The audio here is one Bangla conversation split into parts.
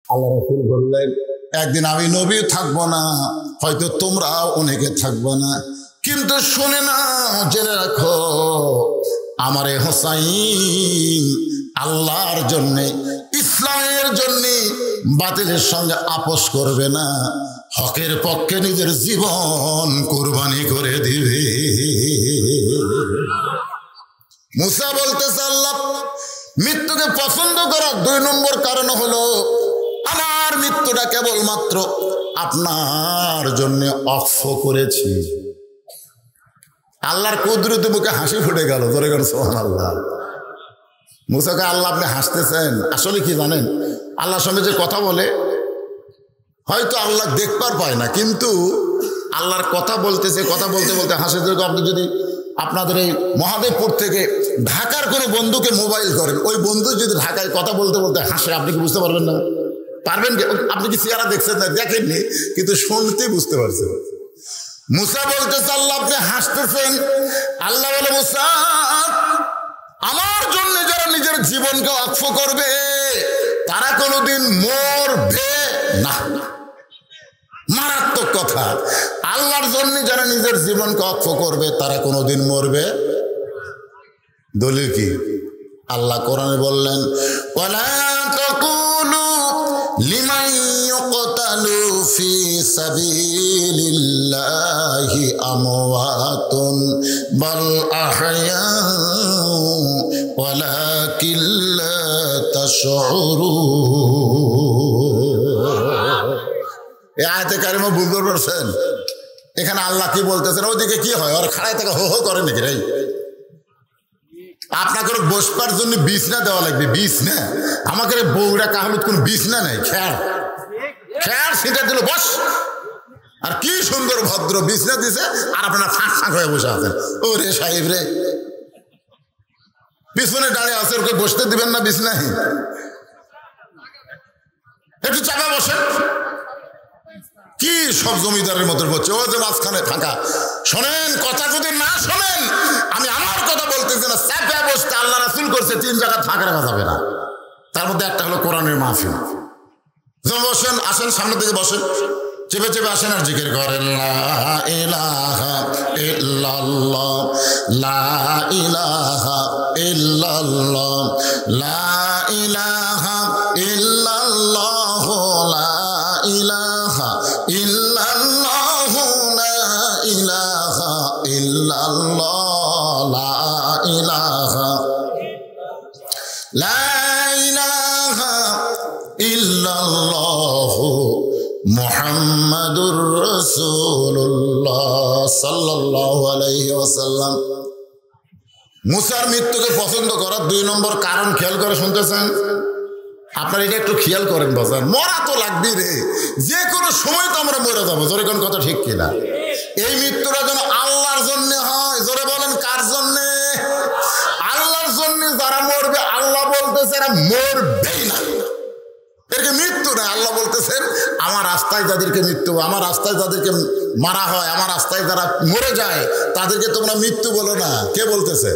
আল্লাহ রাসূল বললেন, একদিন আমি নবী থাকবো না, হয়তো তোমরাও অনেকে থাকবো না, কিন্তু শুনে না, জেনে রাখো, আমারে হোসাইন আল্লাহর জন্যে, ইসলামের জন্যে বাতিলের সঙ্গে আপোষ করবে না, হকের পক্ষে নিজের জীবন কুরবানি করে দিবে। মুসা বলতেছে, আল্লাহ মৃত্যুকে পছন্দ করার 2 নম্বর কারণ হলো আমার মৃত্যুটা কেবলমাত্র আপনার জন্য অক্ষ করেছি। আল্লাহর কুদরতে মুখে হাসি ফুটে গেল, ধরে গেল সুবহানাল্লাহ। মুসাকে আল্লাহ আপনি হাসতেছেন, আসলে কি জানেন, আল্লাহর সঙ্গে যে কথা বলে হয়তো আল্লাহ দেখবার পায় না, কিন্তু আল্লাহর কথা বলতেছে, কথা বলতে বলতে হাসে। আপনি যদি আপনাদের এই মহাদেবপুর থেকে ঢাকার কোনো বন্ধুকে মোবাইল করেন, ওই বন্ধু যদি ঢাকায় কথা বলতে বলতে হাসে, আপনি কি বুঝতে পারবেন না? পারবেন কি? আপনি কি চেহারা দেখছেন না, দেখেননি, কিন্তু শুনতে বুঝতে পারছেন। মুসা বলতেছে, আল্লাহ আপনি হাসতেছেন। আল্লাহ বলে, মুসা আমার জন্য যারা নিজের জীবনকে অক্ষ করবে তারা কোনোদিন মরবে না। মারাত্মক কথা। আল্লাহর জন্য যারা নিজের জীবনকে অক্ষ করবে তারা কোনোদিন মরবে। দলিল কি? আল্লাহ কোরআনে বললেন, ওয়ালা তাকুলু লিমান ইউকতালু ফি সাবিলিল্লাহি আমওয়াতুন বাল আহয়াউ ওয়ালাকিন লা তাশউরুন। এই আয়াতে কারিমা বুঝতে পারছেন? এখানে আল্লাহ কি বলতেছেন? ওইদিকে কি হয়, ওরা খাড়ায় থেকে হো হো করে নাকি রে? আপনাকে বসবার জন্য বিছনা দেওয়া লাগবে, বিছনা। আমাকে বউরা কাহলুত কোন বিছনা নেই, খেয়ার খেয়ার সেটা দিল, বস। আর কি সুন্দর ভদ্র বিছনা দিছে, আর আপনারা ফাঁক ফাঁক হয়ে বসে আছেন। ও রে সাহেব রে, পিছনে দাঁড়িয়ে আছে, ওকে বসতে দিবেন না বিছনায়? একটু চাপা বসেন। কি সব জমিদারের মতো বলছে, ও যে মাঝখানে ফাঁকা। শোনেন, কথা যদি না শোনেন, আমি আমার কথা বলতেছি না, চাপা বসতে আল্লাহ রাসূল করছে 3 জায়গা ফাঁকা রাখা যাবে না। তার মধ্যে একটা হলো কোরআনের মাহফিল। বসেন, আসেন, সামনে থেকে বসেন, চেপে চেপে আসেন আর জিকির করেন, লা ইলাহা ইল্লাল্লাহ, লা ইলাহা ইল্লাল্লাহ, লা ইলাহা ইল্লাল্লাহ, লা ইলাহা ইল্লাল্লাহ, লা ইলাহা ইল্লাল্লাহ, লা ইলাহা, লা ইলাহা ইল্লাল্লাহ মুহাম্মাদুর রাসূলুল্লাহ সাল্লাল্লাহু আলাইহি ওয়াসাল্লাম। মুসার মৃত্যুকে পছন্দ করার 2 নম্বর কারণ খেয়াল করে শুনতেছেন? আপনারা এটা একটু খেয়াল করেন বাজার, মরা তো লাগবে রে, যে কোনো সময় তো আমরা মরে যাবো। জোরে কোন কথা ঠিক কিনা? এই মৃত্যুটা যেন আল্লাহর জন্য হয়। জোরে বলেন, কার জন্যে? আল্লাহর জন্য। যারা মরবে আল্লাহ বলতেছে এরা মরবেই না, এরকে মৃত্যু না। আল্লাহ বলতেছেন আমার রাস্তায় যাদেরকে মৃত্যু, আমার রাস্তায় যাদেরকে মারা হয়, আমার রাস্তায় যারা মরে যায় তাদেরকে তোমরা মৃত্যু বলো না। কে বলতেছে?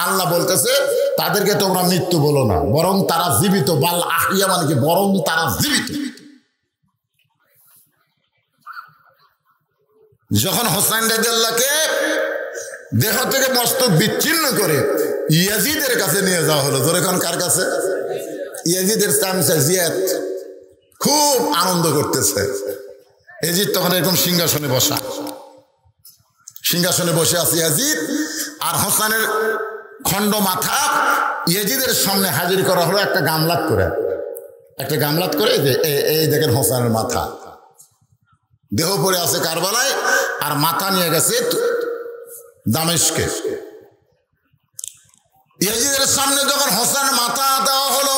আল্লাহ বলতেছে তাদেরকে তোমরা মৃত্যু বলো না, বরং তারা জীবিত। বাল আহিয়া মানে কি? বরং তারা জীবিত। যখন হোসাইন রাদিয়াল্লাহকে দেহ থেকে মস্তক বিচ্ছিন্ন করে ইয়াজিদের কাছে নিয়ে যাওয়া হলো। জোরে কোন কার কাছে? ইয়াজিদের চামচা জিয়াদ খুব আনন্দ করতেছে। ইয়াজিদ তখন এরকম সিংহাসনে বসা, সিংহাসনে বসে আছে ইয়াজিদ, আর হোসেনের খণ্ড মাথা ইয়াজিদের সামনে হাজির করা হলো একটা গামলাত করে, একটা গামলাত করে। এই দেখেন হোসেনের মাথা, দেহ পড়ে আছে কারবালায়, আর মাথা নিয়ে গেছে দামেস্কে। ইয়াজিদের সামনে যখন হোসেনের মাথা দেওয়া হলো,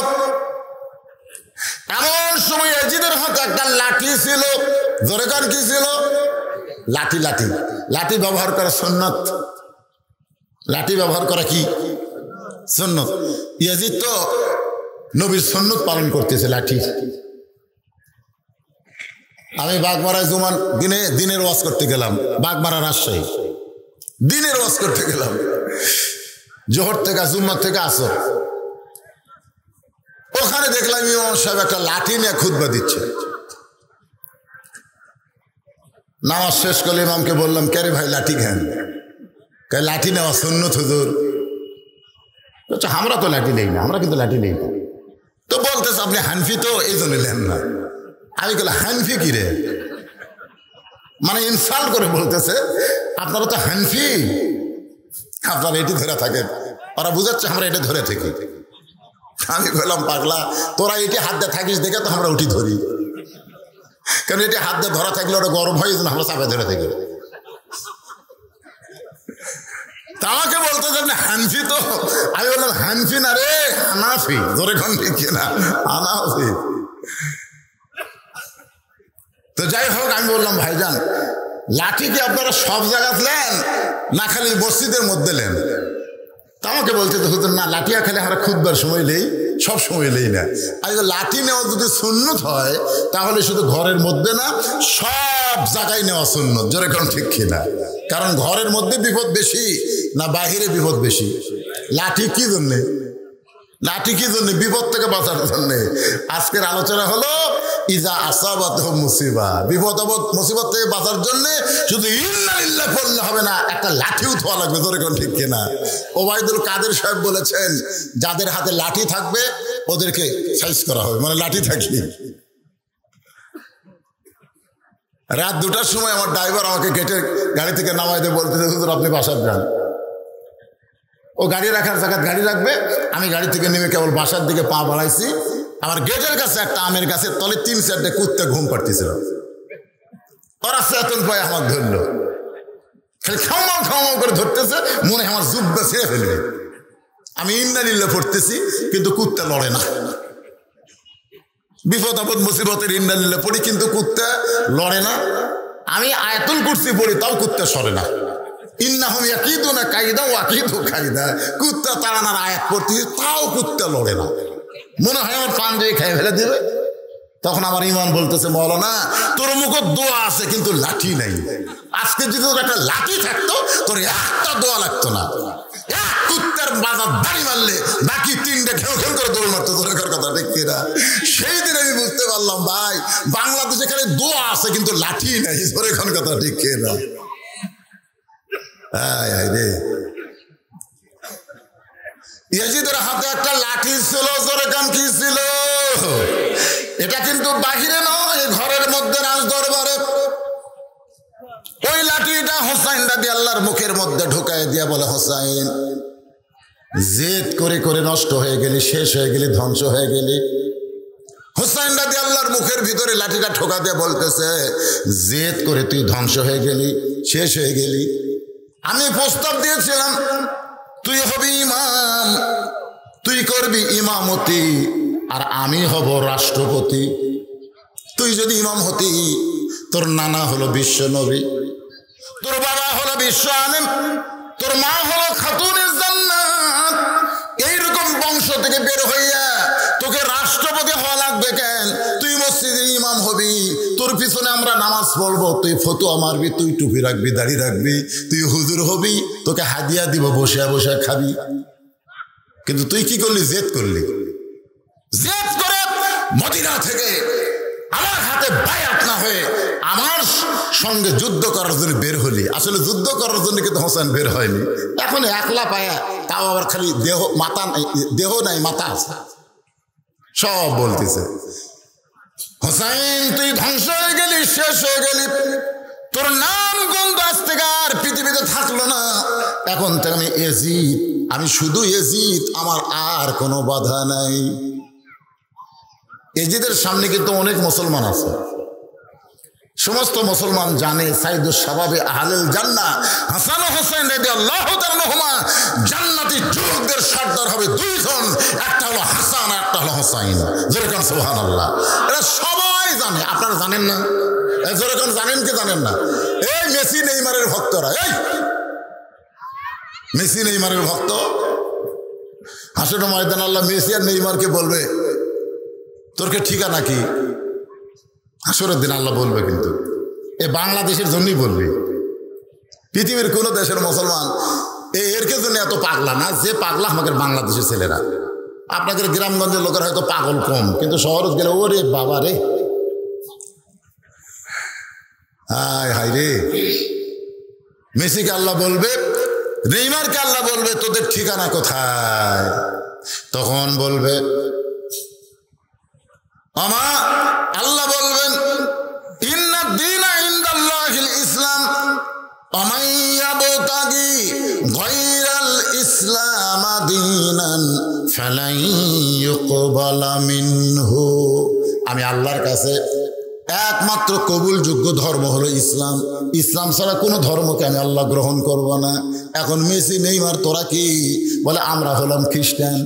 এমন সময় ইয়াজিদের হাতে একটা লাঠি ছিল। জোরে কার কি ছিল? লাঠি। লাঠি লাঠি ব্যবহার করা সুন্নত। লাঠি ব্যবহার করা কি সুন্নত? ইয়াজিদ তো নবীর সুন্নত পালন করতেছে লাঠি। আমি বাগমারায় জুমান দিনের ওয়াজ করতে গেলাম, বাগমারা রাজশাহী, দিনের ওয়াজ করতে গেলাম। জোহর থেকে জুম্মার থেকে আসর ওখানে দেখলাম ইমাম সাহেব একটা লাঠি নিয়ে খুতবা দিচ্ছে। নামাজ শেষ করলে ইমামকে বললাম, কে রে ভাই লাঠি খান? লাঠি নেওয়া সুন্নত হুজুর। আমরা তো লাঠি নেই না, আমরা কিন্তু লাঠি নেই না। তো বলতেছে আপনি হানফি তো এই জন্য নেন না। আমি বললাম হানফি কি রে? মানে ইনসাল্ট করে বলতেছে আপনারা তো হানফি, আপনারা এটি ধরে থাকেন। ওরা বুঝাচ্ছে আমরা এটা ধরে থাকি। আমি বললাম পাগলা, তোরা এটি হাত দিয়ে থাকিস দেখে তো আমরা উঠি ধরি, কারণ এটি হাত দিয়ে ধরা থাকলে ওটা গরম হয়, আমরা চাপে ধরে থাকি। তা আমাকে বলতে আপনি হানফি তো? আমি বললাম হানফি না রে, হানাফি। জোরে কোন ঠিক না, হানাফি। তো যাই হোক, আমি বললাম ভাইজান লাঠি কি আপনারা সব জায়গায় নেন না খালি মসজিদের মধ্যে নেন? তা আমাকে বলছে তো হুজুর না, লাঠিয়া খালি আমরা খুতবার সময় নেই, সব সময় নেই না। আর লাঠি নেওয়া যদি সুন্নত হয় তাহলে শুধু ঘরের মধ্যে না, সব জায়গায় নেওয়া সুন্নত। জোরে কোন ঠিক কিনা? কারণ ঘরের মধ্যে বিপদ বেশি না বাহিরে বিপদ বেশি? লাঠি কি জন্যে? লাঠি কি জন্য? বিপদ থেকে বাঁচার জন্যে। আজকের আলোচনা হলো ইজা আসাবাত মুসিবা, বিপদ আপদ মুসিবত থেকে বাঁচার জন্য শুধু ইন্না লিল্লাহ পড়লে হবে না, একটা লাঠিও ধোয়া লাগবে। ধরে কোন ঠিক কিনা? ওবায়দুল কাদের সাহেব বলেছেন যাদের হাতে লাঠি থাকবে ওদেরকে সাইজ করা হবে, মানে লাঠি থাকলে। রাত 2টার সময় আমার ড্রাইভার আমাকে গেটের গাড়ি থেকে নামাই দিয়ে বলতেছে হুজুর আপনি বাসার যান। ও গাড়ি রাখার জায়গায় গাড়ি রাখবে, আমি গাড়ি থেকে নেমে কেবল বাসার দিকে পা বাড়াইছি, আমার গেটের কাছে একটা আমের গাছের তলে 3-4টে কুত্তে ঘুম পাড়তেছিল। ওরা চেতন পায় আমার ধরলো, খালি খাওয়া খাওয়া করে ধরতেছে, মনে আমার জুব্বা ছেড়ে ফেলবে। আমি ইন্না লিল্লাহ পড়তেছি কিন্তু কুত্তা লড়ে না। বিপদ আপদ মুসিবতের ইন্না লিল্লাহ পড়ি কিন্তু কুত্তা লড়ে না। আমি আয়াতুল কুরসি পড়ি তাও কুত্তা সরে না। ইন্নাহুম ইয়াকিদুনা কাইদা ওয়া আকিদু কাইদা, কুত্তা তাড়ানোর আয়াত পড়তেছি তাও কুত্তা লড়ে না। মনে হয় আমার পান দিয়ে খেয়ে ফেলে দিবে। তখন আমার ইমান বলতেছে মৌলানা তোর মুখে দোয়া আছে কিন্তু লাঠি নাই। আজকে যদি তোর একটা লাঠি থাকতো তোর একটা দোয়া লাগতো না। এক কুত্তার বাজার দাড়ি মারলে বাকি 3টে খেউ খেউ করে দৌড় মারতো। তোর কথা ঠিক কিনা? সেই দিন আমি বুঝতে পারলাম ভাই বাংলাদেশে খালি দোয়া আছে কিন্তু লাঠি নাই। তোর এখন কথা ঠিক কিনা? ইয়াজিদের হাতে একটা লাঠি ছিল, জোরে কান কি ছিল? এটা কিন্তু বাহিরে নয়, ঘরের মধ্যে রাজ দরবারে। ওই লাঠিটা হোসাইন রাদিয়াল্লাহর মুখের মধ্যে ঢুকায় দিয়া বলে হোসাইন জেদ করে করে নষ্ট হয়ে গেলি, শেষ হয়ে গেলি, ধ্বংস হয়ে গেলি। হোসাইন রাদিয়াল্লাহর মুখের ভিতরে লাঠিটা ঠোকা দিয়ে বলতেছে জেদ করে তুই ধ্বংস হয়ে গেলি, শেষ হয়ে গেলি। আমি প্রস্তাব দিয়েছিলাম তুই হবি ইমাম, তুই করবি ইমামতি, আর আমি হব রাষ্ট্রপতি। তুই যদি ইমাম হতি, তোর নানা হলো বিশ্ব নবী, তোর বাবা হলো বিশ্ব আলেম, তোর মা হলো খাতুনের জান্নাত, এইরকম বংশ থেকে বের হইয়া তোকে রাষ্ট্রপতি হওয়া লাগবে কেন? তুই মসজিদে ইমাম হবি, তোর পিছনে আমরা নামাজ পড়বো, তুই ফতোয়া মারবি, তুই টুপি রাখবি, দাড়ি রাখবি, তুই হুজুর হবি, তোকে হাদিয়া দিব, বসে বসে খাবি। কিন্তু তুই কি করলি? জেদ করলি। জেদ করে মদিনা থেকে আমার হাতে বায়াত না হয়ে আমার সঙ্গে যুদ্ধ করার জন্য বের হলি। আসলে যুদ্ধ করার জন্য কিন্তু হোসেন বের হয়নি, এখন একলা পায়া, তাও আবার খালি দেহ মাথা নাই, দেহ নাই মাথা আছে, সব বলতেছে হোসাইন তুই ধ্বংস হয়ে গেলি, শেষ হয়ে গেলি, তোর নাম গন্ধ আজ থেকে আর পৃথিবীতে থাকলো না। এখন থেকে আমি এজিদ, আমি শুধু এজিদ, আমার আর কোনো বাধা নাই। এজিদের সামনে কিন্তু অনেক মুসলমান আছে, সমস্ত মুসলমান জানে সাইদুস শাবাবে আহলুল জান্নাহ হাসান ও হোসেন রাদিয়াল্লাহু তাআলা আনহুমা জান্নাতি যুবকদের সর্দার হবে 2 জন, একটা হলো হাসান আর একটা হলো হোসেন। জোরে কোন সুবহানাল্লাহ। এটা সবাই জানে, আপনারা জানেন না? জোরে কোন জানেন কি জানেন না? এই মেসি নেইমারের ভক্তরা, এই মেসি নেইমারের ভক্ত হাসুর ময়দান আল্লাহ মেসি আর নেইমারকে বলবে তোরকে ঠিকানা কি? হাসরের দিন আল্লাহ বলবে, কিন্তু এ বাংলাদেশের জন্যই বলবে। পৃথিবীর কোন দেশের মুসলমান এরকে জন্য এত পাগলা না, যে পাগলা আমাদের বাংলাদেশের ছেলেরা। আপনাদের গ্রামগঞ্জের লোকের হয়তো পাগল কম, কিন্তু শহরে গেলে ওরে বাবা রে, হায় হায় রে। মেসিকে আল্লাহ বলবে, নেইমারকে আল্লাহ বলবে তোদের ঠিকানা কোথায়? তখন বলবে আল্লাহ বলবেন ইন্না দীনা ইনদাল্লাহিল ইসলাম ওমান ইয়াবতাগি গায়রাল ইসলাম দীনান ফালান ইউকবালা মিনহু। আমি আল্লাহর কাছে একমাত্র কবুলযোগ্য ধর্ম হলো ইসলাম। ইসলাম ছাড়া কোনো ধর্মকে আমি আল্লাহ গ্রহণ করব না। এখন মেসি নেইমার তোরা কি বলে? আমরা হলাম খ্রিস্টান।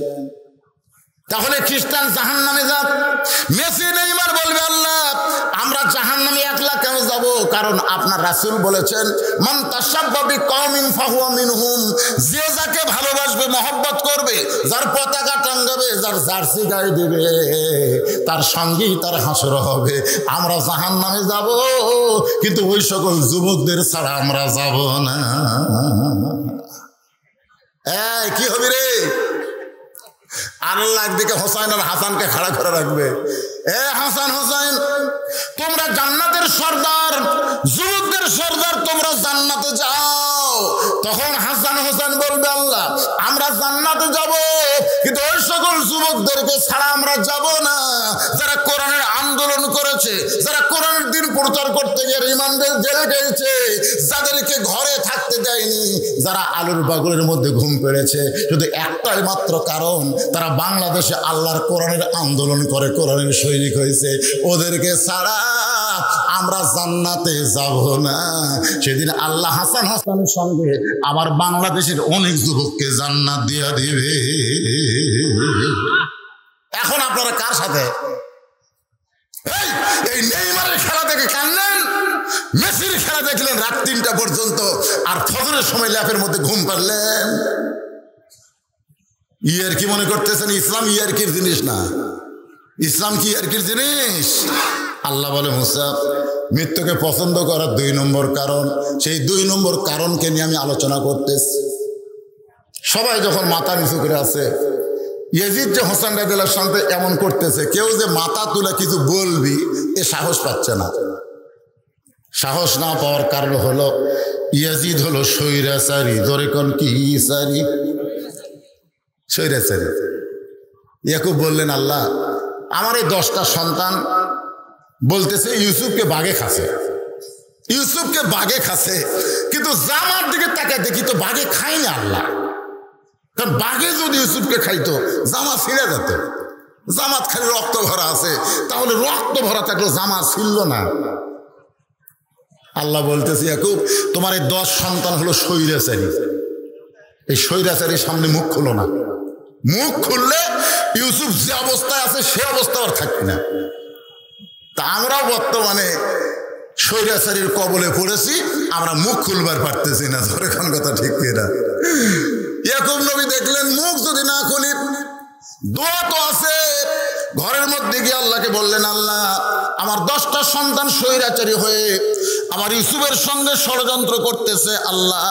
তাহলে খ্রিস্টান জাহান্নামে যাক। মেসি নেইমার বলবে আল্লাহ আমরা জাহান্নামে একলা কেন যাব? কারণ আপনার রাসূল বলেছেন মান তাশাব্বা বিকওমিন ফাহুয়া মিনহুম। যে যাকে ভালোবাসবে, মহব্বত করবে, যার পতাকা টাঙ্গাবে, যার জার্সি গায়ে দেবে, তার সঙ্গেই তার হাসর হবে। আমরা জাহান্নামে যাব, কিন্তু ওই সকল যুবকদের ছাড়া আমরা যাব না। কি হবে রে? আল্লাহ একদিকে হোসাইন আর হাসানকে খাড়া করে রাখবে। হাসান হোসাইন, তোমরা জান্নাতের সর্দার, যুবকদের সর্দার, তোমরা জান্নাতে যাও। তখন হাসান হোসেন বলবে আল্লাহ আমরা জান্নাতে যাব, কিন্তু ওই সকল যুবকদেরকে ছাড়া আমরা যাব না যারা কোরআনের আন্দোলন করেছে, যারা কোরআনের দিন প্রচার করতে গিয়ে রিমান্ডে জেলে গেছে, যাদেরকে ঘরে থাকতে দেয়নি, যারা আলুর বাগলের মধ্যে ঘুম পেড়েছে, শুধু একটাই মাত্র কারণ তারা বাংলাদেশে আল্লাহর কোরআনের আন্দোলন করে কোরআনের সৈনিক হয়েছে। ওদেরকে ছাড়া আমরা জান্নাতে যাব না। সেদিন আল্লাহ হাসান হাসানের সঙ্গে আমার বাংলাদেশের অনেক যুবককে জান্নাত দিয়া দিবে। এখন আপনারা কার সাথে? এই নেইমারের খেলা দেখে কান্দেন, মেসির খেলা দেখলেন রাত 3টা পর্যন্ত, আর ফজরের সময় ল্যাপের মধ্যে ঘুম পারলেন। ইয়ারকি মনে করতেছেন ইসলাম ইয়ারকির জিনিস না? ইসলাম কি ইয়ারকির জিনিস? আল্লাহ বলে মুসা মৃত্যুকে পছন্দ করার 2 নম্বর কারণ, সেই 2 নম্বর কারণকে নিয়ে আমি আলোচনা করতেছি। সবাই যখন মাথা নিচু করে আছে, ইয়াজিদ যে হোসেন রাদিয়াল্লাহু আনহু সাথে এমন করতেছে, কেউ যে মাথা তুলে কিছু বলবি এ সাহস পাচ্ছে না। সাহস না পাওয়ার কারণ হলো ইয়াজিদ হলো স্বৈরাচারী। ধরে কোন কি সারি? স্বৈরাচারী। ইয়াকুব বললেন আল্লাহ আমার এই 10টা সন্তান বলতেছে ইউসুফকে বাঘে খাচ্ছে, ইউসুফকে বাঘে খাচ্ছে, কিন্তু জামার দিকে তাকায় দেখি তো বাঘে খায় না আল্লাহ। কারণ বাঘে যদি ইউসুফকে খাইতো জামা ছিঁড়ে যেত। জামাত খালি রক্ত ভরা আছে, তাহলে রক্ত ভরা থাকলে জামা ছিঁড়ল না। আল্লাহ বলতেছে ইয়াকুব তোমার এই 10 সন্তান হলো স্বৈরাচারী। এই স্বৈরাচারীর সামনে মুখ খুলো না। মুখ খুললে ইউসুফ যে অবস্থায় আছে সে অবস্থা আর থাকবে না। তা আমরাও বর্তমানে স্বৈরাচারীর কবলে পড়েছি, আমরা মুখ খুলবার পারতেছি না। ধরে কোন কথা ঠিক না? ইয়াকুব নবী দেখলেন মুখ যদি না খুলি, দোয়া তো আছে। ঘরের মধ্যে গিয়ে আল্লাহকে বললেন আল্লাহ আমার 10টা সন্তান স্বৈরাচারী হয়ে আমার ইউসুফের সঙ্গে ষড়যন্ত্র করতেছে, আল্লাহ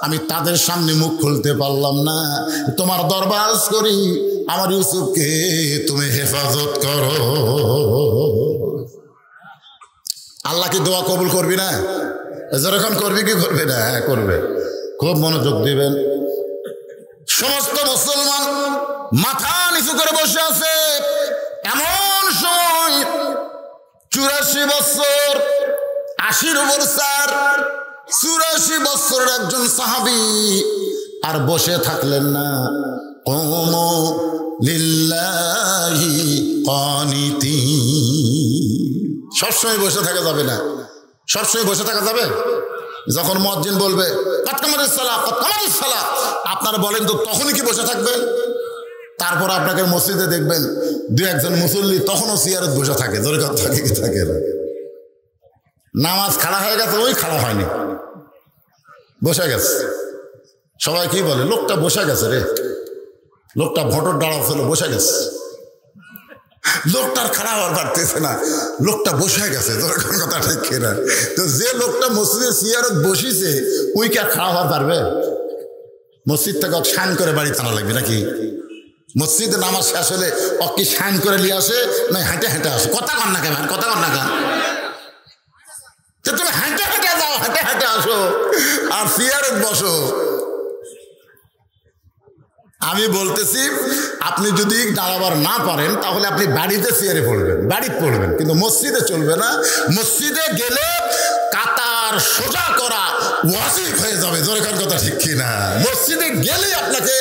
আমি তাদের সামনে মুখ খুলতে পারলাম না, তোমার দরবার করি আমার ইউসুফকে তুমি হেফাজত করো। আল্লাহ কি দোয়া কবুল করবি না? যেরকম করবি কি করবি না? করবে। খুব মনোযোগ দিবেন। সমস্ত মুসলমান মাথা নিচু করে বসে আছে। এমন সময় 84 বছর 80-র উপর 84 বছরের একজন সাহাবী আর বসে থাকলেন না। কুমু লিল্লাহি কানিতিন। সবসময় বসে থাকা যাবে না। সবসময় বসে থাকা যাবে? যখন মুয়াজ্জিন বলবে কাতকামাতিস সালাহ কাতকামাতিস সালাহ, আপনারা বলেন তো তখনই কি বসে থাকবেন? তারপর আপনাকে মসজিদে দেখবেন 2-1জন মুসল্লি তখনও চেয়ারে বসে থাকে। জোরে কথা থাকে কি থাকে না? নামাজ খাড়া হয়ে গেছে, ওই খাড়া হয়নি, বসে গেছে। সবাই কি বলে লোকটা বসে গেছে রে, লোকটা ভোটর দাঁড়া ছিল বসে গেছে। লোকটার খারাপ হওয়ার পারতেছে না, লোকটা বসে গেছে। তোর কথা ঠিক না? তো যে লোকটা মসজিদের চেয়ারত বসিছে ওই কি আর খারাপ হওয়ার পারবে? মসজিদ থেকে শান করে বাড়ি টানা লাগবে নাকি? মসজিদে নামাজ শেষ হলে অকি সাইন করে নিয়ে আসে, না হেঁটে হেঁটে আসে। কথা কন না কেন, কথা কন না কেন? তুমি হেঁটে হেঁটে যাও, হেঁটে হেঁটে আসো, আর চেয়ারে বসো। আমি বলতেছি, আপনি যদি দাঁড়াবার না পারেন তাহলে আপনি বাড়িতে চেয়ারে পড়বেন, বাড়িতে পড়বেন, কিন্তু মসজিদে চলবে না। মসজিদে গেলে কাতার সোজা করা ওয়াজিব হয়ে যাবে। জোরেকার কথা ঠিক কিনা? মসজিদে গেলেই আপনাকে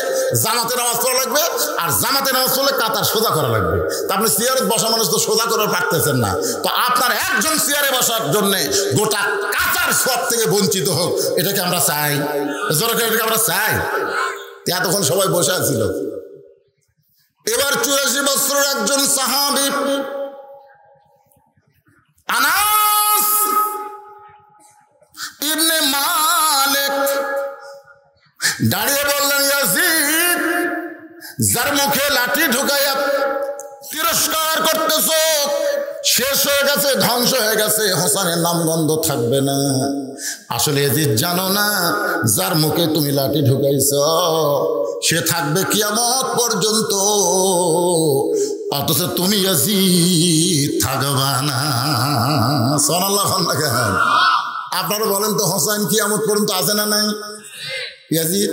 জামাতে নামাজ পড়া লাগবে, আর জামাতে নামাজ পড়লে কাতার সোজা করা লাগবে। তা আপনি চেয়ারে বসা মানুষ তো সোজা করে পারতেছেন না, তো আপনার একজন চেয়ারে বসার জন্য গোটা কাতার সব থেকে বঞ্চিত হোক, এটাকে আমরা চাই? জোরেকার এটাকে আমরা চাই? এতক্ষণ সবাই বসে ছিল। এবার 84 বছরের একজন সাহাবী আনাস ইবনে মালিক দাঁড়িয়ে বললেন, ইয়াজিদ, যার মুখে লাঠি ঢুকাইয়া তিরস্কার করতেছ, শেষ হয়ে গেছে, ধ্বংস হয়ে গেছে, হোসেনের নামগন্ধ থাকবে না। আসলে ইয়াজিদ জানো না, যার মুখে তুমি লাঠি ঢুকাইছ সে থাকবে কিয়ামত পর্যন্ত, অথচ তুমি ইয়াজিদ থাকবা না। সুবহানাল্লাহ। আপনারা বলেন তো, হোসেন কিয়ামত পর্যন্ত আছে না নাই? ইয়াজিদ,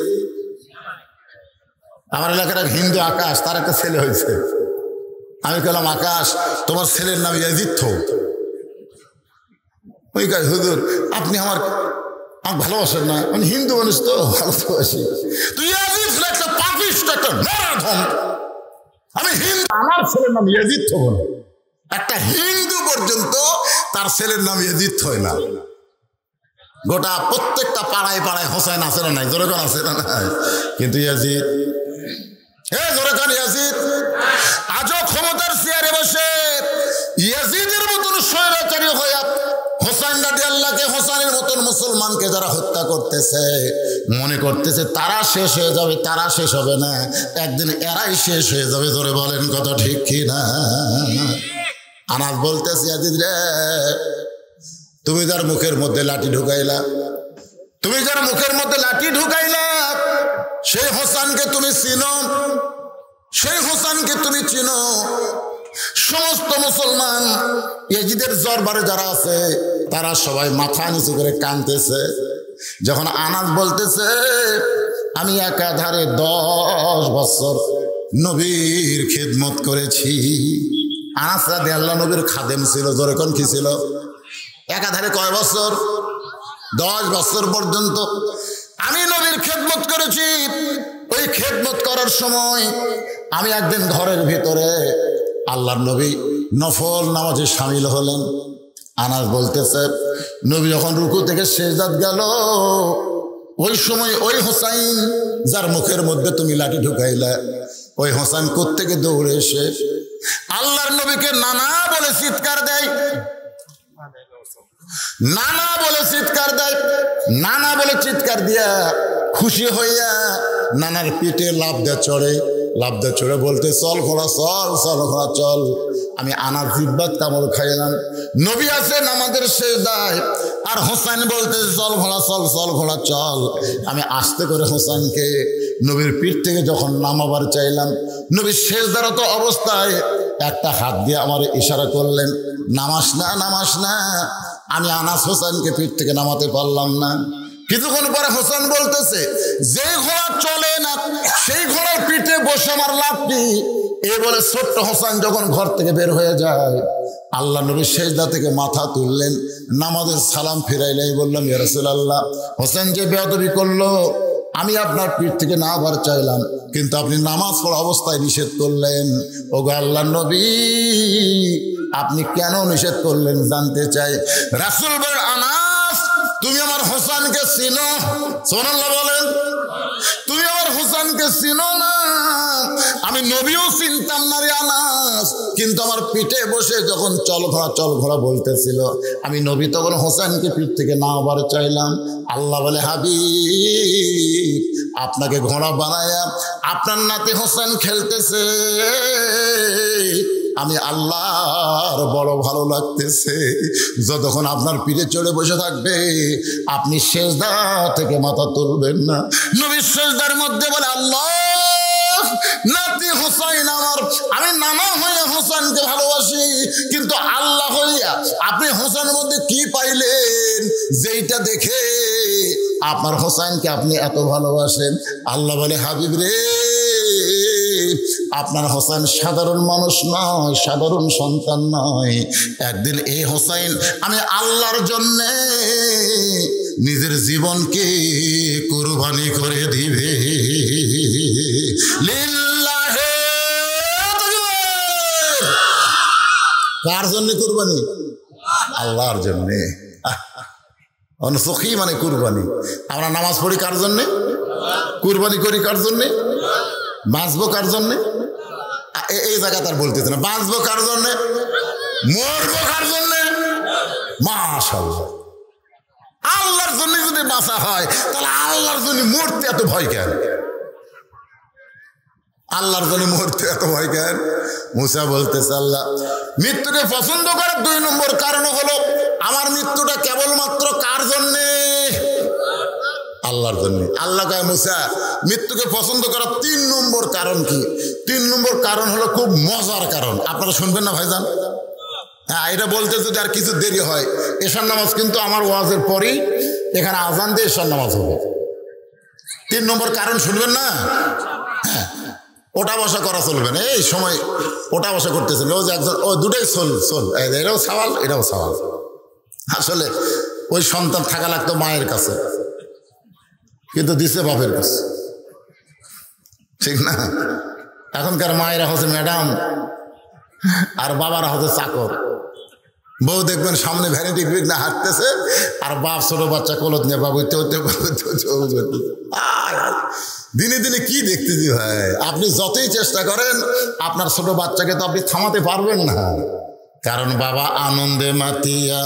আমার এলাকার এক হিন্দু আকাশ, তার একটা ছেলে হয়েছে। আমি বললাম, আকাশ, তোমার ছেলের নাম ইয়াজিদ তো? ওই কাজ, হুজুর আপনি আমার ভালোবাসেন না? আমি হিন্দু মানুষ তো, ভালোবাসি। তুই ইয়াজিদ একটা পাপিষ্ট, একটা নরাধম। আমি হিন্দু, আমার ছেলের নাম ইয়াজিদ হবো না। একটা হিন্দু পর্যন্ত তার ছেলের নাম ইয়াজিদ হয় না। গোটা প্রত্যেকটা পাড়ায় পাড়ায় হোসেন আছে না নাই? জোরে কান আছে না নাই? কিন্তু ইয়াজিদ, জোরে কান, ইয়াজিদ আজও ক্ষমতার চেয়ারে বসে ইয়াজিদের মতন স্বৈরাচারী হয়ে হোসেন রাদিয়াল্লাহকে, হোসেনের মতন মুসলমানকে যারা হত্যা করতেছে, মনে করতেছে তারা শেষ হয়ে যাবে, তারা শেষ হবে না, একদিন এরাই শেষ হয়ে যাবে। জোরে বলেন কথা ঠিক কি না? আনাস বলতেছে, ইয়াজিদ রে, তুমি যার মুখের মধ্যে লাঠি ঢুকাইলা, তুমি যার মুখের মধ্যে লাঠি ঢুকাইলা, সেই হোসেনকে তুমি চিনো, সেই হোসেনকে তুমি চিনো। সমস্ত মুসলমান ইয়াজিদের দরবারে যারা আছে তারা সবাই মাথা নিচু করে কাঁদতেছে। যখন আনাস বলতেছে, আমি একাধারে 10 বছর নবীর খিদমত করেছি। আনাস রাদিয়াল্লাহু নবীর খাদেম ছিল। যখন কি ছিল? একাধারে কয় বছর? 10 বছর পর্যন্ত আমি নবীর খেদমত করেছি। ওই খেদমত করার সময় আমি একদিন ঘরের ভিতরে আল্লাহর নবী নফল নামাজে শামিল হলেন। আনাস বলতেছে, নবী যখন রুকু থেকে সিজদাত গেল, ওই সময় ওই হোসাইন যার মুখের মধ্যে তুমি লাঠি ঢুকাইলা, ওই হোসেন কোত্থেকে দৌড়ে এসে আল্লাহর নবীকে নানা বলে চিৎকার দেয়, নানা বলে চিৎকার দেয়, নানা বলে চিৎকার দিয়া খুশি হইয়া নানার পিঠে লাফ দিয়ে চড়ে, লাফ দিয়ে চড়ে বলতে, চল ঘোড়া চল, চল ঘোড়া চল। আমি আনার জিব্বাত কামড় খাইলাম। নবী আছে নামাজের সিজদায়, আর হোসেন বলতে, চল ঘোড়া চল, চল ঘোড়া চল। আমি আস্তে করে হোসেনকে নবীর পিঠ থেকে যখন নামাবার চাইলাম, নবীর সিজদারত অবস্থায় একটা হাত দিয়ে আমার ইশারা করলেন, নামাস না, নামাস না। আমি আনাস হোসেনকে পিঠ থেকে নামাতে পারলাম না। কিছুক্ষণ পরে হোসেন বলতেছে, যে ঘোড়া চলে না সেই ঘোড়ার পিঠে বসে আমার লাভ কি? এ বলে ছোট্ট হোসেন যখন ঘর থেকে বের হয়ে যায়, আল্লাহ নবী সিজদা থেকে মাথা তুললেন, নামাজের সালাম ফিরাইলেই বললাম, ইয়া রাসূলুল্লাহ, হোসেন যে বেয়াদবি করলো, আমি আপনার পিঠ থেকে নামাবার চাইলাম, কিন্তু আপনি নামাজ পড়া অবস্থায় নিষেধ করলেন। ওগো আল্লাহর নবী, আপনি কেন নিষেধ করলেন জানতে চাই। রাসূল বলেন, আনাস, তুমি আমার হোসেনকে চিনো? সুবহানাল্লাহ বলেন। তুমি আমার হোসেনকে চিনো না? আমি নবীও চিনতাম না রে আনাস, কিন্তু আমার পিঠে বসে যখন চল ঘোড়া বলতেছিল, আমি নবী তখন হোসেনকে পিঠ থেকে নামাবার চাইলাম। আল্লাহ বলে, হাবিব, আপনাকে ঘোড়া বানায়া আপনার নাতি হোসেন খেলতেছে, আমি আল্লাহর বড় ভালো লাগতেছে। যতক্ষণ আপনার পিঠে চড়ে বসে থাকবে, আপনি সিজদা থেকে মাথা তুলবেন না। নবী সিজদার মধ্যে বলে, আল্লাহ নাতি হোসাইন আমার, আমি নানা হয়ে হোসেনকে ভালোবাসি, কিন্তু আল্লাহ হইয়া আপনি হোসেনের মধ্যে কি পাইলেন যেইটা দেখে আপনার হোসেনকে আপনি এত ভালোবাসেন? আল্লাহ বলে, হাবিব রে, আপনার হোসেন সাধারণ মানুষ নয়, সাধারণ সন্তান নয়। একদিন এই হোসেন আমি আল্লাহর জন্যে নিজের জীবনকে কুরবানি করে দিবে। লিল্লাহে কার জন্য কুরবানি? আল্লাহর জন্যে। সখী মানে কুরবানি। আমরা নামাজ পড়ি কার জন্যে? কুরবানি করি কার জন্যে? বাঁচবো কার জন্যে? এই জায়গা তার বলতেছে না। বাঁচবো কার জন্যে? মরবো কার জন্যে? মাশাআল্লাহ, আল্লাহর জন্য যদি বাঁচা হয় তাহলে আল্লাহর জন্য মরতে এত ভয় কেন? আল্লাহর জন্য মরতে এত ভয় কেন? মুসা বলতেছে, আল্লাহ মৃত্যুকে পছন্দ করার 2 নম্বর কারণ হলো আমার মৃত্যুটা কেবলমাত্র কার জন্যে? আল্লাহর জন্য। আল্লাহ কয়, মুসা মৃত্যুকে পছন্দ করার 3 নম্বর কারণ কি? 3 নম্বর কারণ হলো খুব মজার কারণ। আপনারা শুনবেন না ভাইজান? হ্যাঁ, এটা বলতে যদি আর কিছু দেরি হয়, এশার নামাজ কিন্তু আমার ওয়াজের পরেই এখানে আজান দিয়ে এশার নামাজ হবে। 3 নম্বর কারণ শুনবেন না? হ্যাঁ, ওটা বসা করা চলবে না। এই সময় ওটা বসা করতেছেন, ও যে একজন, ও দুটাই চল, এটাও সওয়াল, এটাও সওয়াল। আসলে ওই সন্তান থাকা লাগতো মায়ের কাছে, কিন্তু দিছে বাপের কাছে, ঠিক না? এখনকার মায়েরা হচ্ছে ম্যাডাম আর বাবারা হচ্ছে চাকর। বউ দেখবেন সামনে ভ্যানিটি ব্যাগ না হাঁটতেছে, আর বাপ ছোট বাচ্চা কলত নিয়ে বাবু দিনে দিনে কি দেখতেছি ভাই। আপনি যতই চেষ্টা করেন আপনার ছোট বাচ্চাকে তো আপনি থামাতে পারবেন না, কারণ বাবা আনন্দে মাতিয়া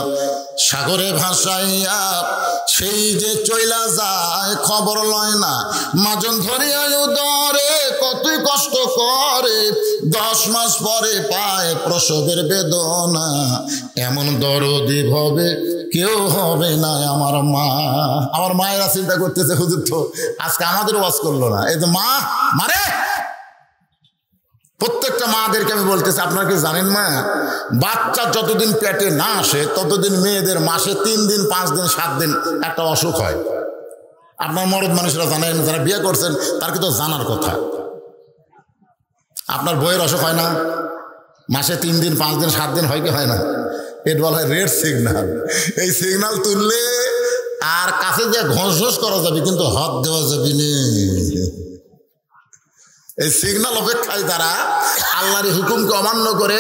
সাগরে ভাসাইয়া সেই যে চইলা যায় খবর লয় না, মাজন ধরিয়া উদরে কতই কষ্ট করে, 10 মাস পরে পায় প্রসবের বেদনা, এমন দরদি ভবে কেউ হবে না আমার মা। আমার মায়েরা চিন্তা করতেছে, হুজুর তো আজকে আমাদের ওয়াজ করলো না। এই তো মা মারে, প্রত্যেকটা মাদেরকে আমি বলতেছি, আপনারা কি জানেন মা, বাচ্চা যতদিন পেটে না আসে ততদিন মেয়েদের মাসে 3 দিন 5 দিন 7 দিন একটা অসুখ হয়। আপনার মরদ মানুষরা জানেন, যারা বিয়ে করছেন তার কিন্তু জানার কথা। আপনার বইয়ের অসুখ হয় না? মাসে 3 দিন 5 দিন 7 দিন হয় কি হয় না? এর বলা হয় রেড সিগন্যাল। এই সিগন্যাল তুললে আর কাছে যে ঘোষ করা যাবে, কিন্তু হাত দেওয়া যাবে না। এই সিগন্যাল অপেক্ষায় তারা আল্লাহর হুকুমকে অমান্য করে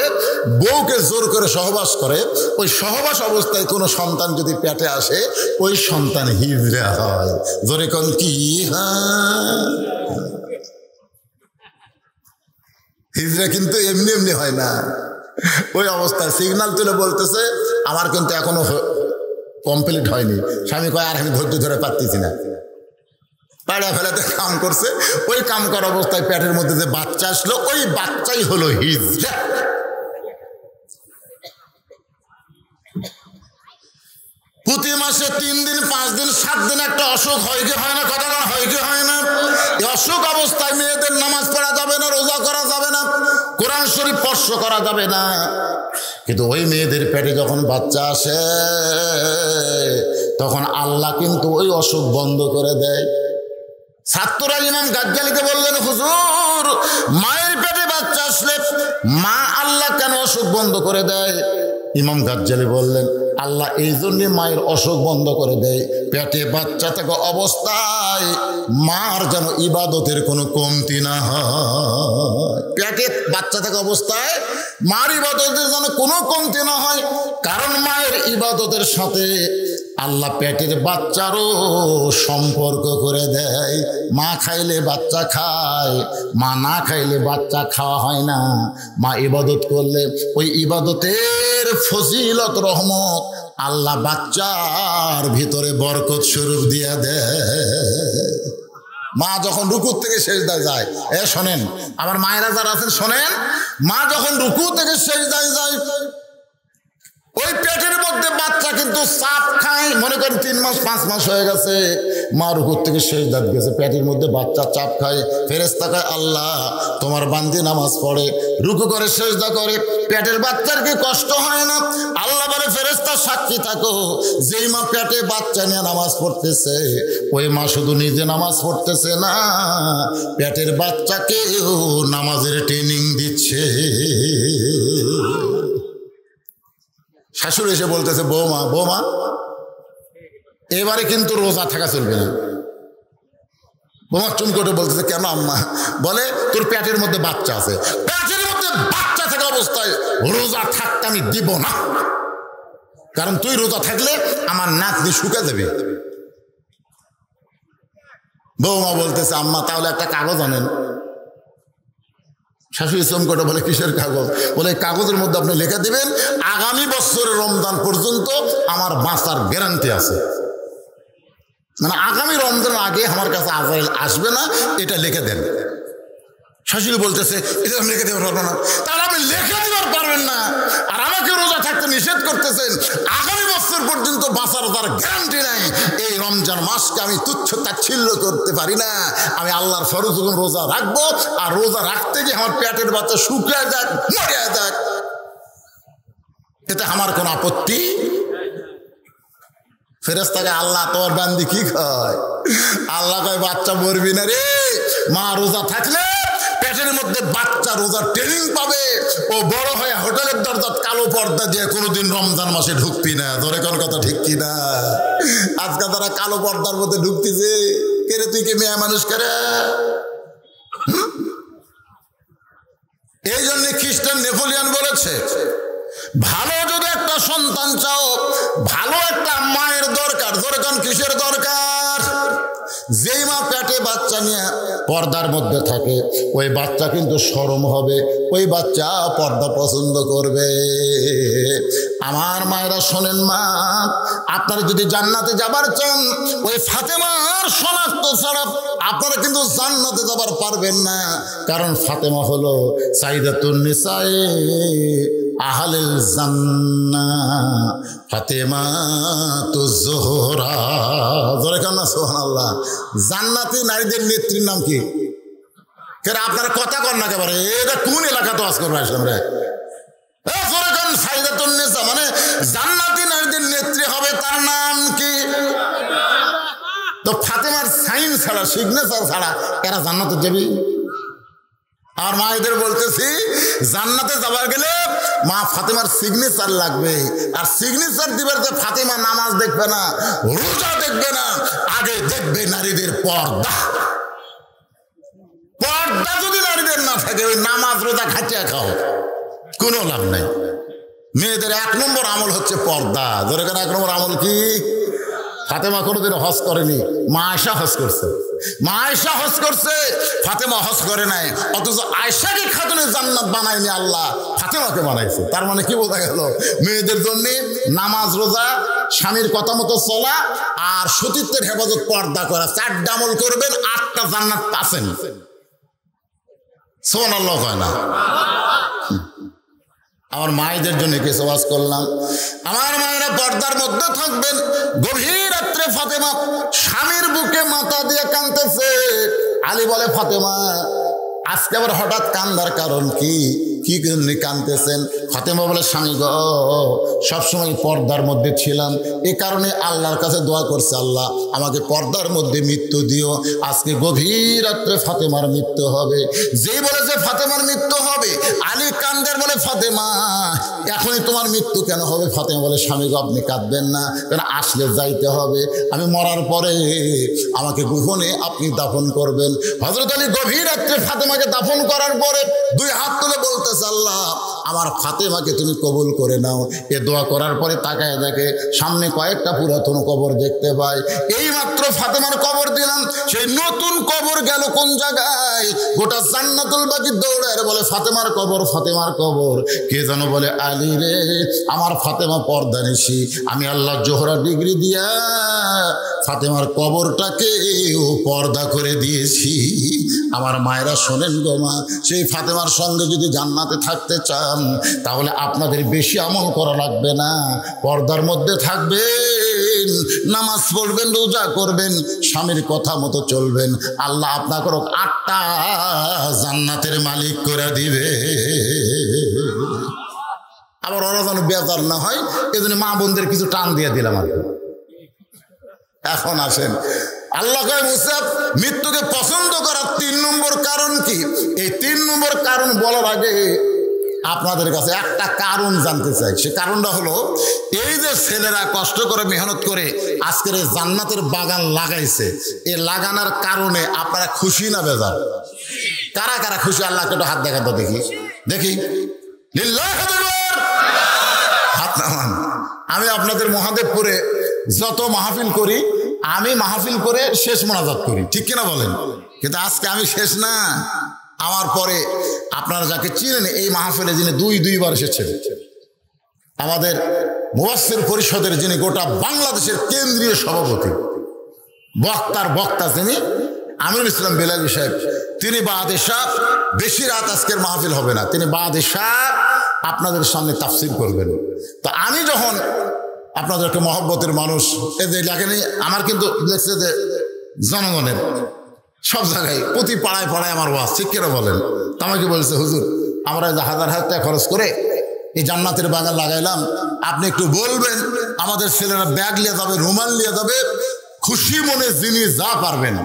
বউকে জোর করে সহবাস করে। ওই সহবাস অবস্থায় কোনো সন্তান যদি পেটে আসে, ওই সন্তান হিজড়া হয়। জোরে কোন কি? হিজড়া কিন্তু এমনি এমনি হয় না। ওই অবস্থায় সিগন্যাল তুলে বলতেছে, আমার কিন্তু এখনো কমপ্লিট হয়নি। স্বামী কয়, আর আমি ধৈর্য ধরে পারতেছি না। পাড়া ফেলাতে কাম করছে, ওই কাম করা অবস্থায় পেটের মধ্যে যে বাচ্চা আসলো, ওই বাচ্চাই হলো হিজড়া। প্রতি মাসে 3 দিন 5 দিন 7 দিন একটা অসুখ হয় কি হয় না? কথা হয় কি হয় না? এই অসুখ অবস্থায় মেয়েদের নামাজ পড়া যাবে না, রোজা করা যাবে না, কোরআন শরীফ স্পর্শ করা যাবে না। কিন্তু ওই মেয়েদের পেটে যখন বাচ্চা আসে, তখন আল্লাহ কিন্তু ওই অসুখ বন্ধ করে দেয়। ছাত্ররা ইমাম গাজ্জালীকে বললেন, হুজুর মায়ের পেটে বাচ্চা আসলে মা আল্লাহ কেন অসুখ বন্ধ করে দেয়? ইমাম গাজ্জালী বললেন, আল্লাহ এই জন্যে মায়ের অসুখ বন্ধ করে দেয়, পেটে বাচ্চা থাকা অবস্থায় মার যেন ইবাদতের কোনো কমতি না হয়। পেটে বাচ্চা থাকা অবস্থায় মার ইবাদতের যেন কোনো কমতি না হয়, কারণ মায়ের ইবাদতের সাথে আল্লাহ পেটের বাচ্চারও সম্পর্ক করে দেয়। মা খাইলে বাচ্চা খায়, মা না খাইলে বাচ্চা খাওয়া হয় না। মা ইবাদত করলে ওই ইবাদতের ফজিলত রহমত আল্লাহ বাচ্চার ভিতরে বরকত স্বরূপ দিয়ে দেয়। মা যখন রুকু থেকে সেজদায় যায়, শোনেন আমার মায়েরা যারা আছেন শোনেন, মা যখন রুকু থেকে সেজদায় যায়, ওই পেটের মধ্যে বাচ্চা কিন্তু কিন্তু চাপ খায়, মনে করেন 3 মাস 5 মাস হয়ে গেছে, মার উপর থেকে শেষ দাঁত গেছে, পেটের মধ্যে বাচ্চা চাপ খায়। ফেরেশতা কয় আল্লাহ তোমার বান্দি নামাজ পড়ে, রুকু করে সেজদা করে, পেটের বাচ্চার কি কষ্ট হয় না? আল্লাহ বলে ফেরেশতা সাক্ষী থাকো, যেই মা পেটে বাচ্চা নিয়ে নামাজ পড়তেছে ওই মা শুধু নিজে নামাজ পড়তেছে না, পেটের বাচ্চাকেও নামাজের ট্রেনিং দিচ্ছে। শাশুড়ি এসে বলতেছে বৌমা বৌমা এবারে কিন্তু রোজা থাকা চলবে না। বৌমা চুমকোটে বলতেছে কেন আম্মা? বলে তোর পেটের মধ্যে বাচ্চা আছে, পেটের মধ্যে বাচ্চা থাকা অবস্থায় রোজা থাকতে আমি দিব না, কারণ তুই রোজা থাকলে আমার নাতনি শুকে যাবে। বৌমা বলতেছে আম্মা তাহলে একটা কাগজ আনেন। শাশুড়ি চমকোটে বলে কিসের কাগজ? বলে কাগজের মধ্যে আপনি লিখে দিবেন আগামী বছরের রমজান পর্যন্ত আমার বাঁচার গ্যারান্টি আছে, মানে আগামী রমজানের আগে আমার কাছে আজরাইল আসবে না, এটা লিখে দেন। শাশুড়ি বলতেছে এটা আমি লিখে দিতে পারবো না। তাহলে আপনি লিখে দিতে পারবেন না আর আমাকে রোজা থাকতে নিষেধ করতেছেন, আগামী বছর পর্যন্ত বাঁচার তার গ্যারান্টি নাই। এই রমজান মাসকে আমি তুচ্ছ তাচ্ছিল্য করতে পারি না, আমি আল্লাহর ফরজ যখন রোজা রাখবো, আর রোজা রাখতে গিয়ে আমার পেটের বাচ্চা শুকিয়ে যাক মরিয়া যাক, এতে আমার কোনো আপত্তি। ফেরেশতাকে আল্লাহ তোর বান্দি কি কয়? আল্লাহ কয় বাচ্চা মরবি না রে, মা রোজা থাকলে পেটের মধ্যে বাচ্চা রোজার ট্রেনিং পাবে, ও বড় হয়ে হোটেলের দরজা কালো পর্দা দিয়ে কোনোদিন রমজান মাসে ঢুকবি না। ধরে কোন কথা ঠিক কিনা? আজকে তারা কালো পর্দার মধ্যে ঢুকতেছে, কেরে তুই কে মেয়ে মানুষ করে? এই জন্য খ্রিস্টান নেপোলিয়ন বলেছে ভালো যদি একটা সন্তান চাও, ভালো একটা মায়ের দরকার। ধরে কোন কিসের দরকার? যেই মা পেটে বাচ্চা নিয়ে পর্দার মধ্যে থাকে ওই বাচ্চা কিন্তু শরম হবে, ওই বাচ্চা পর্দা পছন্দ করবে। আমার মায়েরা শোনেন মা, আপনারা যদি জান্নাতে যাবার চান ওই ফাতেমার শনাক্ত ছাড়া আপনারা কিন্তু জান্নাতে যাবার পারবেন না, কারণ ফাতেমা হলো সাইয়্যিদাতুন নিসায়ে আহলিল জান্নাহ, ফাতেমা তো জোহরা। জোরে কান্না সুবহানাল্লাহ। জান্নাতি নারীদের নেত্রীর নাম কি? কেন আপনারা কথা কন না একেবারে? এটা কোন এলাকা তো আজ করবে আসলাম রে? জোরে কান সাইয়্যিদাতুন নিসা মানে জান্নাতি নারীদের নেত্রী হবে, তার নাম কি? তো ফাতেমার সাইন ছাড়া সিগনেচার ছাড়া এরা জান্নাতে যাবে? আর মায়েদের বলতেছি জান্নাতে যাবার গেলে মা ফাতেমার সিগনেচার লাগবে, আর সিগনেচার দিবার যে ফাতেমা নামাজ দেখবে না, রোজা দেখবে না, আগে দেখবে নারীদের পর্দা। পর্দা যদি নারীদের না থাকে ওই নামাজ রোজা খাটিয়া খাও, কোনো লাভ নাই। মেয়েদের 1 নম্বর আমল হচ্ছে পর্দা। ধরে কেন 1 নম্বর আমল কি? ফাতেমা কোনোদিন হজ করেনি, মা আয়েশা হজ করছে। মা আয়েশা হজ করছে, ফাতেমা হজ করে নাই, অথচ আয়েশাকে খাতুনে জান্নাত বানায়নি আল্লাহ, ফাতেমাকে বানাইছে। তার মানে কি বোঝা গেল? মেয়েদের জন্য নামাজ রোজা, স্বামীর কথা মতো চলা, আর সতীত্বের হেফাজত পর্দা করা, 4টা আমল করবেন, 8টা জান্নাত পাচ্ছেন। সুবহানাল্লাহ হয় না? আমার মায়েদের জন্য কিছু ওয়াজ করলাম। আমার মায়েরা পর্দার মধ্যে থাকবেন। গভীর রাত্রে ফাতেমা স্বামীর বুকে মাথা দিয়ে কাঁদতেছে। আলী বলে ফাতেমা আজকে আবার হঠাৎ কান্দার কারণ কি? কি জন্য কাঁদতেছেন? ফাতেমা বলে স্বামী গো, সবসময় পর্দার মধ্যে ছিলাম, এ কারণে আল্লাহর কাছে দোয়া করছে, আল্লাহ আমাকে পর্দার মধ্যে মৃত্যু দিও। আজকে গভীর রাত্রে ফাতেমার মৃত্যু হবে। যেই বলেছে ফাতেমার মৃত্যু হবে, আলী কান্দের বলে ফাতেমা এখনই তোমার মৃত্যু কেন হবে? ফাতেমা বলে স্বামী গো আপনি কাঁদবেন না, কারণ আসলে যাইতে হবে, আমি মরার পরে আমাকে গোপনে আপনি দাফন করবেন। হযরত আলী গভীর রাত্রে ফাতেমাকে দাফন করার পরে 2 হাত তুলে বলতেছে আল্লাহ আমার ফাতেমাকে তুমি কবুল করে নাও। এ দোয়া করার পরে তাকায় দেখে সামনে কয়েকটা পুরাতন কবর দেখতে পায়। এই মাত্র ফাতেমার কবর দিলাম, সেই নতুন কবর গেল কোন জায়গায়? গোটা জান্নাতুল বাকি দৌড়ায় বলে ফাতেমার কবর, ফাতেমার কবর। কে যেন বলে আলী রে আমার ফাতেমা পর্দা নিশি, আমি আল্লাহ জোহরা ডিগ্রি দিয়া ফাতেমার কবরটাকে পর্দা করে দিয়েছি। আমার মায়েরা শোনেন গো মা, সেই ফাতেমার সঙ্গে যদি জান্নাত জান্নাতে থাকতে চান তাহলে আপনাদের বেশি আমল করা লাগবে না, পর্দার মধ্যে থাকবেন, নামাজ পড়বেন, রোজা করবেন, স্বামীর কথা মতো চলবেন, আল্লাহ আপনাকে 8টা জান্নাতের মালিক করে দিবে। আবার ওরা যেন বেজার না হয় এজন্য মা বোনদের কিছু টান দিয়ে দিলাম আর কি। এখন আসেন, আল্লাহ কয় মুসা মৃত্যুকে পছন্দ করার 3 নম্বর কারণ কি? এই 3 নম্বর কারণ বলার আগে আপনাদের কাছে একটা কারণ জানতে চাই। সে কারণটা হলো এই যে ছেলেরা কষ্ট করে মেহনত করে আজকের এই জান্নাতের বাগান লাগাইছে, এই লাগানোর কারণে আপনারা খুশি না বেজার? কারা কারা খুশি আল্লাহকে একটু হাত দেখাতো দেখি, দেখি। হাত নামান। আমি আপনাদের মহাদেবপুরে যত মাহফিল করি, আমি মাহফিল করে শেষ মোনাজাত করি, ঠিক কিনা বলেন? কিন্তু আজকে আমি শেষ না, আমার পরে আপনারা যাকে চিনেন এই মাহফিলে যিনি 2বার এসেছেন, আমাদের মুফাসসির পরিষদের যিনি গোটা বাংলাদেশের কেন্দ্রীয় সভাপতি, বক্তা যিনি আমিরুল ইসলাম বেলালী সাহেব, তিনি বাদেশা, বেশি রাত আজকের মাহফিল হবে না, তিনি বাদেশা আপনাদের সামনে তাফসীর করবেন। তো আমি যখন আপনাদেরকে মহব্বতের মানুষ এদের লাগেনি, আমার কিন্তু দেখছে যে জনগণের সব জায়গায় প্রতি পাড়ায় পাড়ায় আমার ওয়াজ, ঠিক কেন বলেন? তো আমাকে বলছে হুজুর আমরা যে হাজার হাজার টাকা খরচ করে এই জান্নাতের বাগান লাগাইলাম, আপনি একটু বলবেন আমাদের ছেলেরা ব্যাগ নিয়ে যাবে, রুমাল নিয়ে যাবে, খুশি মনে যিনি যা পারবেন,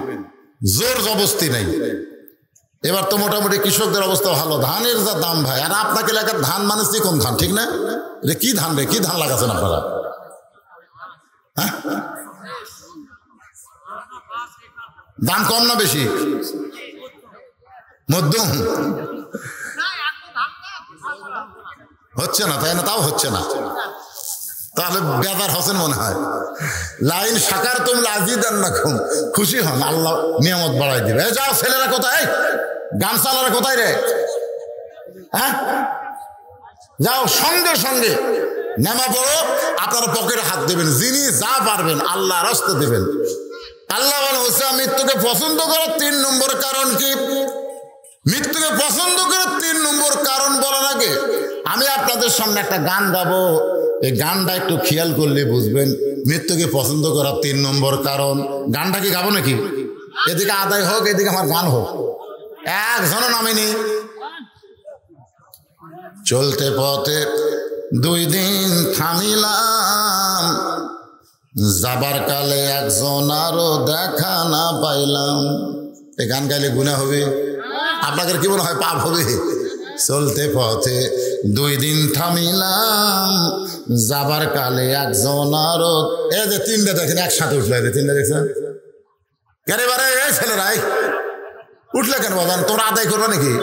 জোর জবস্তি নেই। এবার তো মোটামুটি কৃষকদের অবস্থা ভালো, ধানের যা দাম ভাই, আর আপনাকে এলাকার ধান মানে চিকন ধান, ঠিক না? রে কি ধান রে, কি ধান লাগাচ্ছেন আপনারা? হ্যাঁ, দাম কম না বেশি? মধ্যম হচ্ছে না, তাই না? তাও হচ্ছে না, তাহলে বেজার হোসেন মনে হয়। লাইন শাকার তুমি লাজি দেন না, খুব খুশি হন, আল্লাহ নিয়ামত বাড়াই দিবে। যাও ছেলেরা কোথায়, গান চালারা কোথায় রে? হ্যাঁ, যাও সঙ্গে সঙ্গে নেমা পড়ো, আপনারা পকেটে হাত দেবেন, যিনি যা পারবেন আল্লাহ রাস্তা দেবেন। আল্লাহ বলে মৃত্যুকে পছন্দ করার 3 নম্বর কারণ কি? মৃত্যুকে পছন্দ করার 3 নম্বর কারণ বলার আগে আমি আপনাদের সামনে একটা গান গাবো, এই গানটা একটু খেয়াল করলে বুঝবেন মৃত্যুকে পছন্দ করার 3 নম্বর কারণ। গানটা কি গাবো নাকি? এদিকে আদায় হোক, এদিকে আমার গান হোক, একজনও নামেনি। চলতে পথে 2 দিন থামিলাম, যাবার কালে একজন আরো দেখা না পাইলাম। এই গান গাইলে গুনাহ হবে? আপনাদের কি মনে হয় পাপ হবে? চলতে পথে 2 দিন থামিলাম, যাবার কালে একজন আরো, এই যে 3টা দেখেন একসাথে উঠলো, এই 3টা দেখছেন? কেরে বারে এই ছেলেরাই উঠলে কেন বাবা? তোমরা আদায় করবে নাকি?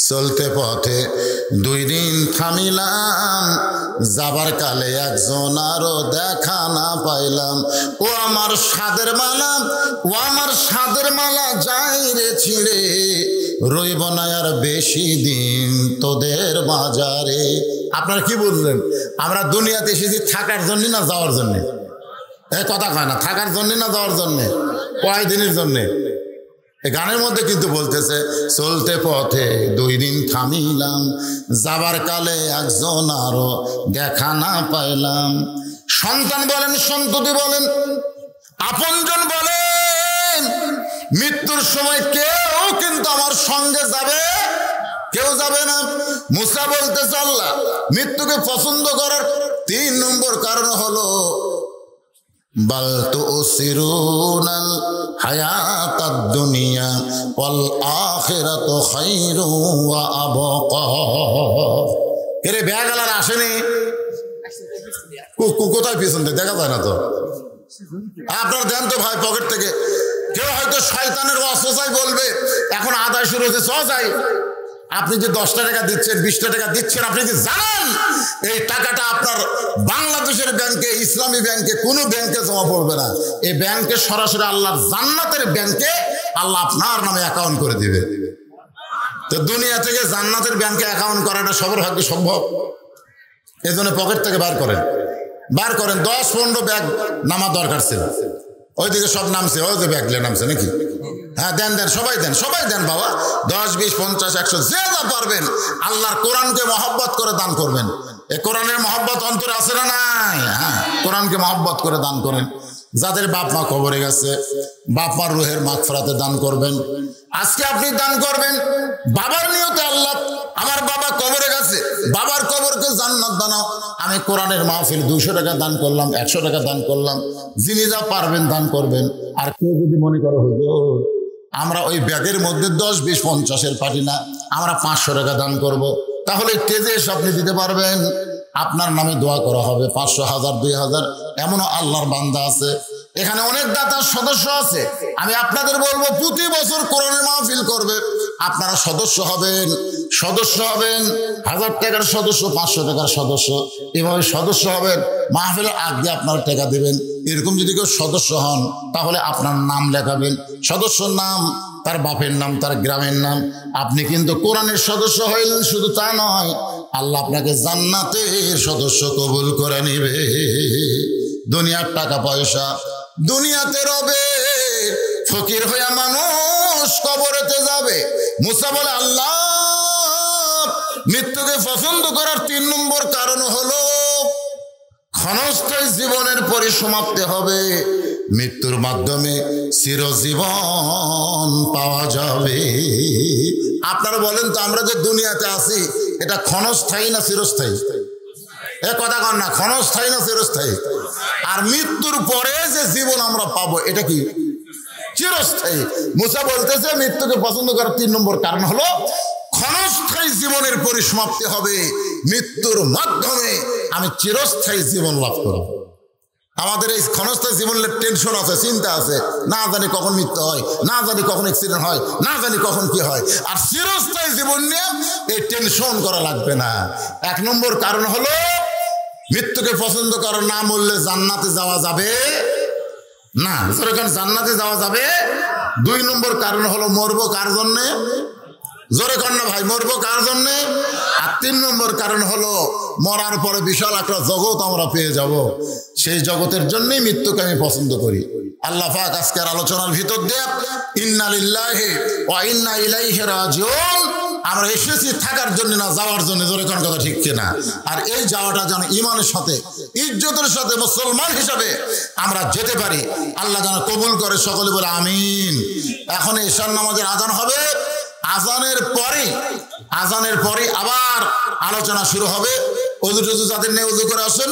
চলতে পথে 2 দিন থামিলাম, যাবার কালে একজন আরো দেখা না পাইলাম। ও আমার সাদের মালা, ও আমার সাদের মালা যাই রে ছিঁড়ে, রইব না আর বেশি দিন তোদের বাজারে। আপনারা কি বুঝলেন? আমরা দুনিয়াতে এসেছি থাকার জন্য না যাওয়ার জন্যে? এই কথা কয় না, থাকার জন্য না যাওয়ার জন্যে? কয়দিনের জন্যে? এই গানের মধ্যে কিন্তু বলতেছে চলতে পথে 2 দিন থামিলাম, যাবার কালে একজন আরো দেখা না পাইলাম। সন্তান বলেন, সন্ততি বলেন, আপনজন বলেন, মৃত্যুর সময় কেউ কিন্তু আমার সঙ্গে যাবে, কেউ যাবে না। মুসা বলতেছে আল্লাহ মৃত্যুকে পছন্দ করার 3 নম্বর কারণ হলো বাল তুসিরুনাল হায়াতাদ দুনিয়া ওয়াল আখিরাতু খায়রু ওয়া আবকা। এরে ব্যাগালার আসেনি? কোথায় পিছন থেকে দেখা যায় না তো? আপনার দেন তো ভাই পকেট থেকে। কেউ হয়তো শয়তানের ওয়াসওয়াসায় বলবে এখন আদায় শুরু হয়েছে, যাই। আপনি যে 10টা টাকা দিচ্ছেন, 20টা টাকা দিচ্ছেন, আপনি কি জানেন এই টাকাটা আপনার বাংলাদেশের ব্যাংকে, ইসলামী ব্যাংকে, কোনো ব্যাংকে জমা পড়বে না। এই ব্যাংকে সরাসরি আল্লাহর জান্নাতের ব্যাংকে আল্লাহ আপনার নামে অ্যাকাউন্ট করে দিবে। তো দুনিয়া থেকে জান্নাতের ব্যাংকে অ্যাকাউন্ট করাটা সবার ভাগ্যে সম্ভব? এই জন্য পকেট থেকে বার করেন, 10-15 ব্যাগ নামা দরকার ছিল। ওইদিকে সব নামছে, ওই যে ব্যাগলে নামছে নাকি? হ্যাঁ দেন দেন, সবাই দেন, সবাই দেন বাবা। 10, 20, 50, 100 যে যা পারবেন আল্লাহর কোরআনকে মহব্বত করে দান করবেন। এই কোরআনের মহব্বত অন্তরে আছে না নাই? হ্যাঁ, কোরআনকে মহব্বত করে দান করেন। যাদের বাপ মা কবরে গেছে, বাপ মার রুহের মাগফিরাতে দান করবেন। আজকে আপনি দান করবেন বাবার নিয়তে, আল্লাহ আমার বাবা কবরে গেছে, বাবার কবরকে জান্নাত বানাও। আমি কোরআনের মাহফিল 200 টাকা দান করলাম, 100 টাকা দান করলাম। যিনি যা পারবেন দান করবেন। আর কেউ যদি মনে করে হুজুর আমরা ওই ব্যাগের মধ্যে 10, 20, 50-এর পারি না, আমরা 500 টাকা দান করব, তাহলে তেজে এসে আপনি দিতে পারবেন। আপনার নামে দোয়া করা হবে 500, 1000, 2000। এমনও আল্লাহর বান্দা আছে, এখানে অনেক দাতার সদস্য আছে। আমি আপনাদের বলবো প্রতি বছর কোরআনের মাহফিল করবে, আপনারা সদস্য হবেন। 1000 টাকার সদস্য, 500 টাকার সদস্য, এভাবে সদস্য হবেন। মাহফিলের আগে আপনারা টাকা দেবেন। এরকম যদি কেউ সদস্য হন তাহলে আপনার নাম লেখাবেন, সদস্যর নাম, তার বাপের নাম, তার গ্রামের নাম। আপনি কিন্তু কোরআনের সদস্য হইলেন, শুধু তা নয়, আল্লাহ আপনাকে জান্নাতের সদস্য কবুল করে নিবে। দুনিয়ার টাকা পয়সা দুনিয়াতে রবে, ফকির হইয়া মানুষ কবরেতে যাবে। মুসা বলে আল্লাহ মৃত্যুকে পছন্দ করার 3 নম্বর কারণ হলো ক্ষণস্থায়ী জীবনের পরিসমাপ্তি হবে, মৃত্যুর মাধ্যমে চিরজীবন পাওয়া যাবে। আপনারা বলেন তো, আমরা যে দুনিয়াতে আছি এটা ক্ষণস্থায়ী না চিরস্থায়ী? এ কথা কন না, ক্ষণস্থায়ী না চিরস্থায়ী? আর মৃত্যুর পরে যে জীবন আমরা পাবো এটা কি? চিরস্থায়ী। মুসা বলতেছে মৃত্যুকে পছন্দ করার 3 নম্বর কারণ হলো ক্ষণস্থায়ী জীবনের পরিসমাপ্তি হবে, মৃত্যুর মাধ্যমে আমি চিরস্থায়ী জীবন লাভ করব। আমাদের এই ক্ষণস্থায়ী জীবনের টেনশন আছে, চিন্তা আছে, না জানি কখন মৃত্যু হয়, না জানি কখন অ্যাক্সিডেন্ট হয়, না জানি কখন কি হয়। আর চিরস্থায়ী জীবন নিয়ে এই টেনশন করা লাগবে না। 1 নম্বর কারণ হলো মৃত্যুকে পছন্দ করার না মরলে জান্নাতে যাওয়া যাবে না। জান্নাতে যাওয়া যাবে। 2 নম্বর কারণ হলো মরবো কার জন্যে? জোরে কর না ভাই, মরবো কার জন্যে? আর 3 নম্বর কারণ হলো মরার পরে বিশাল একটা জগৎ আমরা পেয়ে যাব, সেই জগতের জন্যই মৃত্যুকে আমি পছন্দ করি। আল্লাহ পাক আজকের আলোচনার ভিতর দিয়ে ইন্না লিল্লাহি ওয়া ইন্না ইলাইহি রাজিউন, আমরা এসেছি থাকার জন্য না যাওয়ার জন্য। জোরে কোন কথা ঠিক কিনা? আর এই যাওয়াটা যেন ঈমানের সাথে, ইজ্জতের সাথে মুসলমান হিসাবে আমরা যেতে পারি। আল্লাহ যেন কবুল করে, সকলে বলে আমিন। এখন ঈশার নামাজের আজান হবে, আজানের পরে আবার আলোচনা শুরু হবে। ওযু টুজু যাদের নেই ওযু করে আসেন,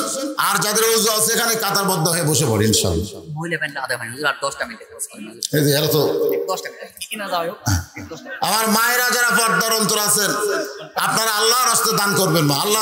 আর যাদের ওযু আছে এখানে কাতারবদ্ধ হয়ে বসে পড়ি ইনশাআল্লাহ। আমার মায়েরা যারা পর্দার অন্তর আছেন, আপনারা আল্লাহর রাস্তায় দান করবেন। আল্লাহ